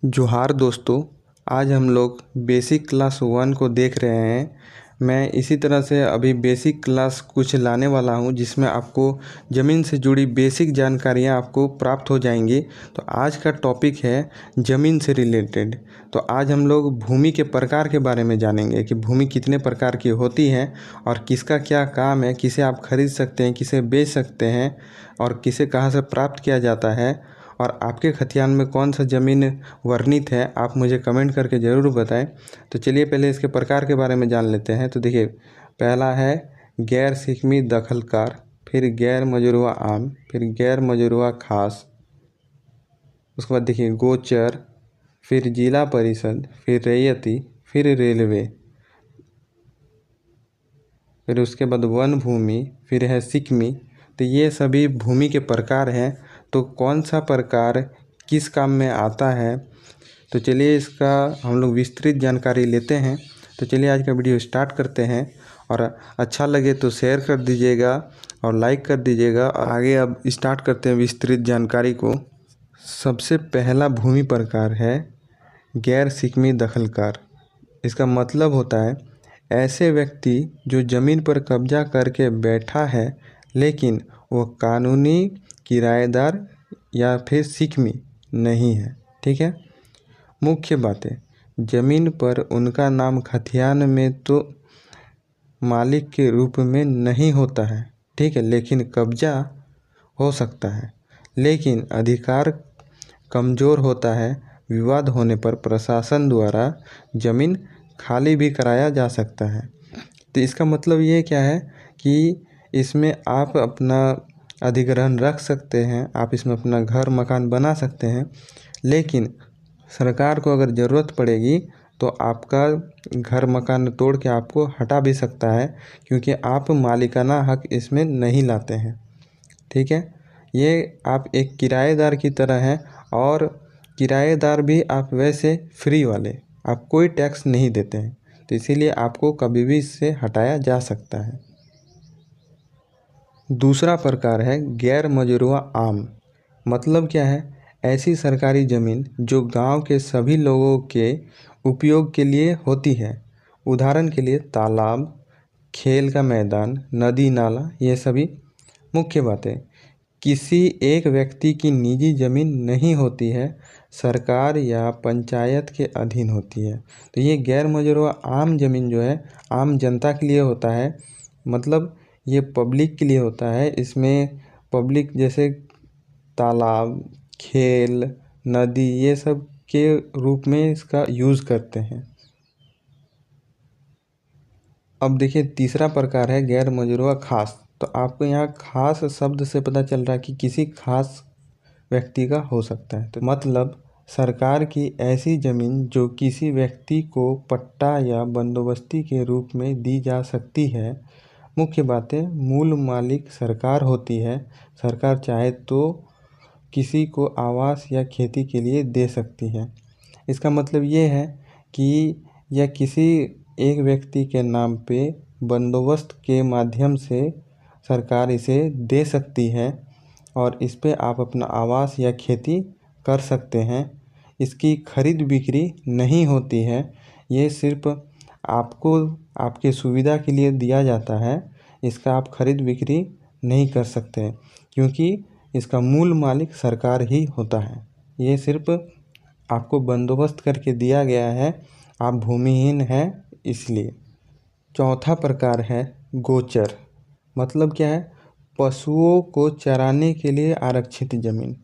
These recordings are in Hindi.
जोहार दोस्तों। आज हम लोग बेसिक क्लास 1 को देख रहे हैं। मैं इसी तरह से अभी बेसिक क्लास कुछ लाने वाला हूं जिसमें आपको ज़मीन से जुड़ी बेसिक जानकारियां आपको प्राप्त हो जाएंगी। तो आज का टॉपिक है ज़मीन से रिलेटेड। तो आज हम लोग भूमि के प्रकार के बारे में जानेंगे कि भूमि कितने प्रकार की होती है और किसका क्या काम है, किसे आप खरीद सकते हैं, किसे बेच सकते हैं और किसे कहाँ से प्राप्त किया जाता है, और आपके खतियान में कौन सा ज़मीन वर्णित है आप मुझे कमेंट करके ज़रूर बताएं। तो चलिए पहले इसके प्रकार के बारे में जान लेते हैं। तो देखिए, पहला है गैर सिकमी दखलकार, फिर गैर मजरूआ आम, फिर गैर मजरूआ खास, उसके बाद देखिए गोचर, फिर जिला परिषद, फिर रैयती, फिर रेलवे, फिर उसके बाद वन भूमि, फिर है सिकमी। तो ये सभी भूमि के प्रकार हैं। तो कौन सा प्रकार किस काम में आता है, तो चलिए इसका हम लोग विस्तृत जानकारी लेते हैं। तो चलिए आज का वीडियो स्टार्ट करते हैं, और अच्छा लगे तो शेयर कर दीजिएगा और लाइक कर दीजिएगा। और आगे अब स्टार्ट करते हैं विस्तृत जानकारी को। सबसे पहला भूमि प्रकार है गैर सिकमी दखलकार। इसका मतलब होता है ऐसे व्यक्ति जो ज़मीन पर कब्जा करके बैठा है लेकिन वो कानूनी किराएदार या फिर सिकमी नहीं है। ठीक है। मुख्य बातें, ज़मीन पर उनका नाम खतियान में तो मालिक के रूप में नहीं होता है, ठीक है, लेकिन कब्जा हो सकता है। लेकिन अधिकार कमज़ोर होता है। विवाद होने पर प्रशासन द्वारा ज़मीन खाली भी कराया जा सकता है। तो इसका मतलब ये क्या है कि इसमें आप अपना अधिग्रहण रख सकते हैं, आप इसमें अपना घर मकान बना सकते हैं, लेकिन सरकार को अगर ज़रूरत पड़ेगी तो आपका घर मकान तोड़ के आपको हटा भी सकता है, क्योंकि आप मालिकाना हक इसमें नहीं लाते हैं। ठीक है। ये आप एक किराएदार की तरह हैं, और किराएदार भी आप वैसे फ्री वाले, आप कोई टैक्स नहीं देते हैं, तो इसीलिए आपको कभी भी इससे हटाया जा सकता है। दूसरा प्रकार है गैर मजरूआ आम। मतलब क्या है, ऐसी सरकारी ज़मीन जो गांव के सभी लोगों के उपयोग के लिए होती है। उदाहरण के लिए तालाब, खेल का मैदान, नदी नाला, ये सभी। मुख्य बातें, किसी एक व्यक्ति की निजी ज़मीन नहीं होती है, सरकार या पंचायत के अधीन होती है। तो ये गैर मजरूआ आम ज़मीन जो है आम जनता के लिए होता है, मतलब ये पब्लिक के लिए होता है। इसमें पब्लिक जैसे तालाब, खेल, नदी, ये सब के रूप में इसका यूज़ करते हैं। अब देखिए तीसरा प्रकार है गैर मजरूआ खास। तो आपको यहाँ खास शब्द से पता चल रहा है कि किसी खास व्यक्ति का हो सकता है। तो मतलब सरकार की ऐसी ज़मीन जो किसी व्यक्ति को पट्टा या बंदोबस्ती के रूप में दी जा सकती है। मुख्य बातें, मूल मालिक सरकार होती है। सरकार चाहे तो किसी को आवास या खेती के लिए दे सकती है। इसका मतलब ये है कि यह किसी एक व्यक्ति के नाम पे बंदोबस्त के माध्यम से सरकार इसे दे सकती है, और इस पे आप अपना आवास या खेती कर सकते हैं। इसकी खरीद बिक्री नहीं होती है, ये सिर्फ आपको आपके सुविधा के लिए दिया जाता है। इसका आप खरीद बिक्री नहीं कर सकते, क्योंकि इसका मूल मालिक सरकार ही होता है। ये सिर्फ आपको बंदोबस्त करके दिया गया है, आप भूमिहीन हैं इसलिए। चौथा प्रकार है गोचर। मतलब क्या है, पशुओं को चराने के लिए आरक्षित ज़मीन।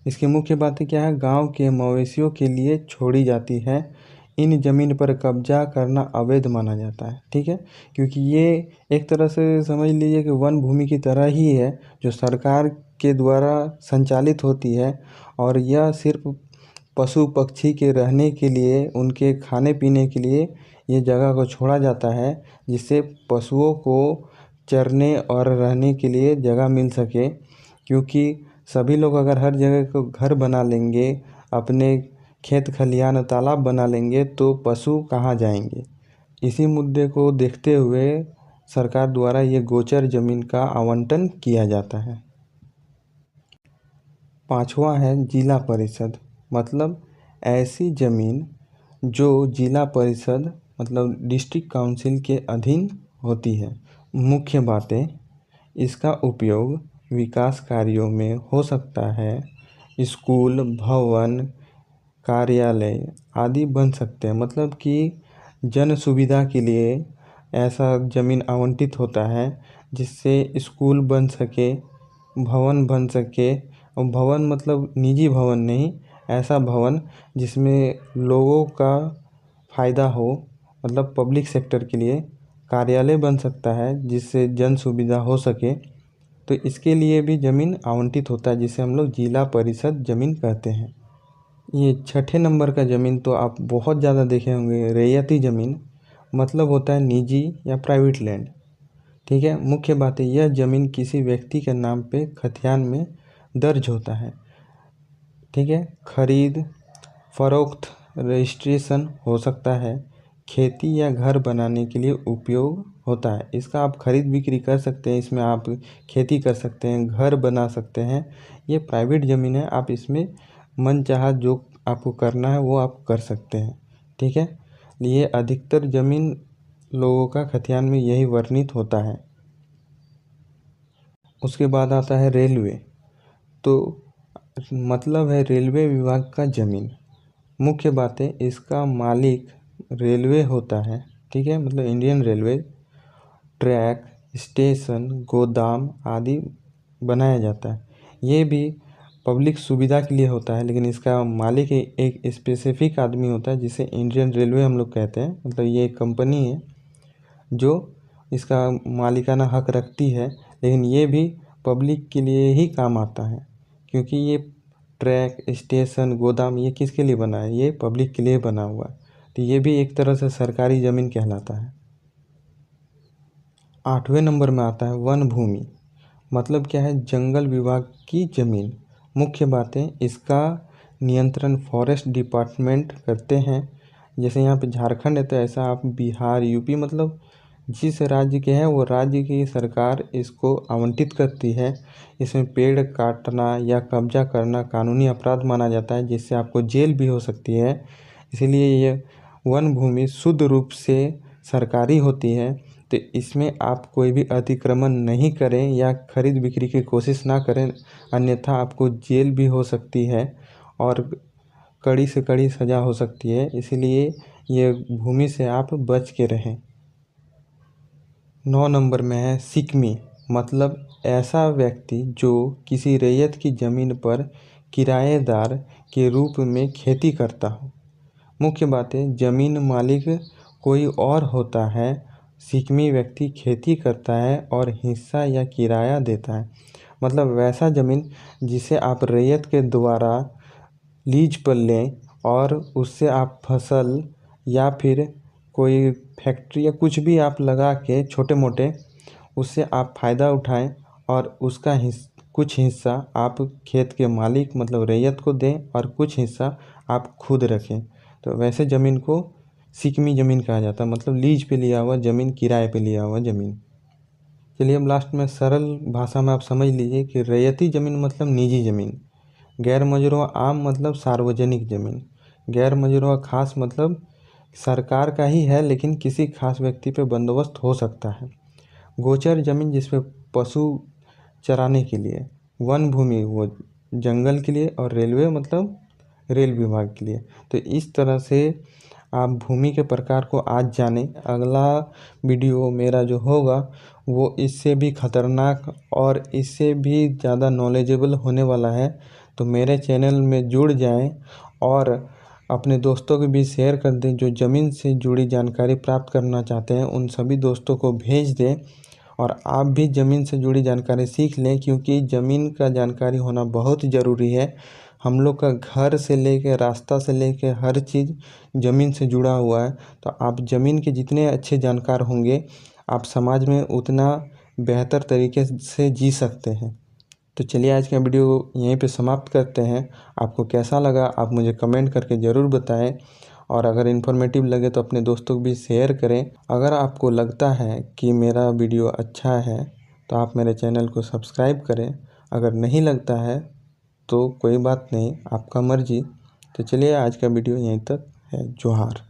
इसकी मुख्य बातें क्या है, गांव के मवेशियों के लिए छोड़ी जाती है। इन ज़मीन पर कब्जा करना अवैध माना जाता है। ठीक है, क्योंकि ये एक तरह से समझ लीजिए कि वन भूमि की तरह ही है, जो सरकार के द्वारा संचालित होती है, और यह सिर्फ पशु पक्षी के रहने के लिए, उनके खाने पीने के लिए ये जगह को छोड़ा जाता है, जिससे पशुओं को चरने और रहने के लिए जगह मिल सके। क्योंकि सभी लोग अगर हर जगह को घर बना लेंगे, अपने खेत खलिहान तालाब बना लेंगे, तो पशु कहाँ जाएंगे। इसी मुद्दे को देखते हुए सरकार द्वारा ये गोचर ज़मीन का आवंटन किया जाता है। पांचवा है जिला परिषद। मतलब ऐसी ज़मीन जो जिला परिषद मतलब डिस्ट्रिक्ट काउंसिल के अधीन होती है। मुख्य बातें, इसका उपयोग विकास कार्यों में हो सकता है। स्कूल, भवन, कार्यालय आदि बन सकते हैं। मतलब कि जन सुविधा के लिए ऐसा ज़मीन आवंटित होता है जिससे स्कूल बन सके, भवन बन सके। और भवन मतलब निजी भवन नहीं, ऐसा भवन जिसमें लोगों का फ़ायदा हो, मतलब पब्लिक सेक्टर के लिए। कार्यालय बन सकता है जिससे जन सुविधा हो सके, तो इसके लिए भी ज़मीन आवंटित होता है जिसे हम लोग जिला परिषद ज़मीन कहते हैं। ये छठे नंबर का ज़मीन तो आप बहुत ज़्यादा देखे होंगे, रैयती ज़मीन मतलब होता है निजी या प्राइवेट लैंड। ठीक है, मुख्य बात है यह ज़मीन किसी व्यक्ति के नाम पे खतियान में दर्ज होता है। ठीक है, खरीद फरोख्त रजिस्ट्रेशन हो सकता है। खेती या घर बनाने के लिए उपयोग होता है। इसका आप खरीद बिक्री कर सकते हैं, इसमें आप खेती कर सकते हैं, घर बना सकते हैं। ये प्राइवेट ज़मीन है, आप इसमें मनचाहा जो आपको करना है वो आप कर सकते हैं। ठीक है, ये अधिकतर ज़मीन लोगों का खतियान में यही वर्णित होता है। उसके बाद आता है रेलवे। तो मतलब है रेलवे विभाग का ज़मीन। मुख्य बातें, इसका मालिक रेलवे होता है। ठीक है, मतलब इंडियन रेलवे। ट्रैक, स्टेशन, गोदाम आदि बनाया जाता है। ये भी पब्लिक सुविधा के लिए होता है, लेकिन इसका मालिक एक स्पेसिफिक आदमी होता है जिसे इंडियन रेलवे हम लोग कहते हैं। मतलब ये एक कंपनी है जो इसका मालिकाना हक रखती है, लेकिन ये भी पब्लिक के लिए ही काम आता है। क्योंकि ये ट्रैक, स्टेशन, गोदाम ये किसके लिए बना है? ये पब्लिक के लिए बना हुआ है। तो ये भी एक तरह से सरकारी ज़मीन कहलाता है। 8वें नंबर में आता है वन भूमि। मतलब क्या है? जंगल विभाग की ज़मीन। मुख्य बातें, इसका नियंत्रण फॉरेस्ट डिपार्टमेंट करते हैं। जैसे यहाँ पे झारखंड है तो ऐसा आप बिहार, यूपी मतलब जिस राज्य के हैं वो राज्य की सरकार इसको आवंटित करती है। इसमें पेड़ काटना या कब्जा करना कानूनी अपराध माना जाता है, जिससे आपको जेल भी हो सकती है। इसीलिए ये वन भूमि शुद्ध रूप से सरकारी होती है। तो इसमें आप कोई भी अतिक्रमण नहीं करें या खरीद बिक्री की कोशिश ना करें, अन्यथा आपको जेल भी हो सकती है और कड़ी से कड़ी सज़ा हो सकती है। इसीलिए ये भूमि से आप बच के रहें। 9 नंबर में है सिकमी। मतलब ऐसा व्यक्ति जो किसी रैयत की ज़मीन पर किराएदार के रूप में खेती करता हो। मुख्य बातें, ज़मीन मालिक कोई और होता है। सिकमी व्यक्ति खेती करता है और हिस्सा या किराया देता है। मतलब वैसा ज़मीन जिसे आप रैयत के द्वारा लीज पर लें और उससे आप फसल या फिर कोई फैक्ट्री या कुछ भी आप लगा के छोटे मोटे उससे आप फ़ायदा उठाएं और उसका कुछ हिस्सा आप खेत के मालिक मतलब रैयत को दें और कुछ हिस्सा आप खुद रखें। तो वैसे ज़मीन को सिकमी ज़मीन कहा जाता है। मतलब लीज पे लिया हुआ ज़मीन, किराए पे लिया हुआ ज़मीन। चलिए अब लास्ट में सरल भाषा में आप समझ लीजिए कि रैयती ज़मीन मतलब निजी ज़मीन। गैर मजरूआ आम मतलब सार्वजनिक ज़मीन। गैर मजरूआ खास मतलब सरकार का ही है लेकिन किसी खास व्यक्ति पे बंदोबस्त हो सकता है। गोचर ज़मीन जिसमें पशु चराने के लिए। वन भूमि वो जंगल के लिए, और रेलवे मतलब रेल विभाग के लिए। तो इस तरह से आप भूमि के प्रकार को आज जाने। अगला वीडियो मेरा जो होगा वो इससे भी खतरनाक और इससे भी ज़्यादा नॉलेजेबल होने वाला है। तो मेरे चैनल में जुड़ जाएं और अपने दोस्तों के बीच शेयर कर दें। जो ज़मीन से जुड़ी जानकारी प्राप्त करना चाहते हैं उन सभी दोस्तों को भेज दें और आप भी ज़मीन से जुड़ी जानकारी सीख लें, क्योंकि ज़मीन का जानकारी होना बहुत ज़रूरी है। हम लोग का घर से लेके रास्ता से लेके हर चीज़ ज़मीन से जुड़ा हुआ है। तो आप ज़मीन के जितने अच्छे जानकार होंगे आप समाज में उतना बेहतर तरीके से जी सकते हैं। तो चलिए आज का वीडियो यहीं पे समाप्त करते हैं। आपको कैसा लगा आप मुझे कमेंट करके ज़रूर बताएं, और अगर इन्फॉर्मेटिव लगे तो अपने दोस्तों को भी शेयर करें। अगर आपको लगता है कि मेरा वीडियो अच्छा है तो आप मेरे चैनल को सब्सक्राइब करें। अगर नहीं लगता है तो कोई बात नहीं, आपका मर्जी। तो चलिए आज का वीडियो यहीं तक है। जोहार।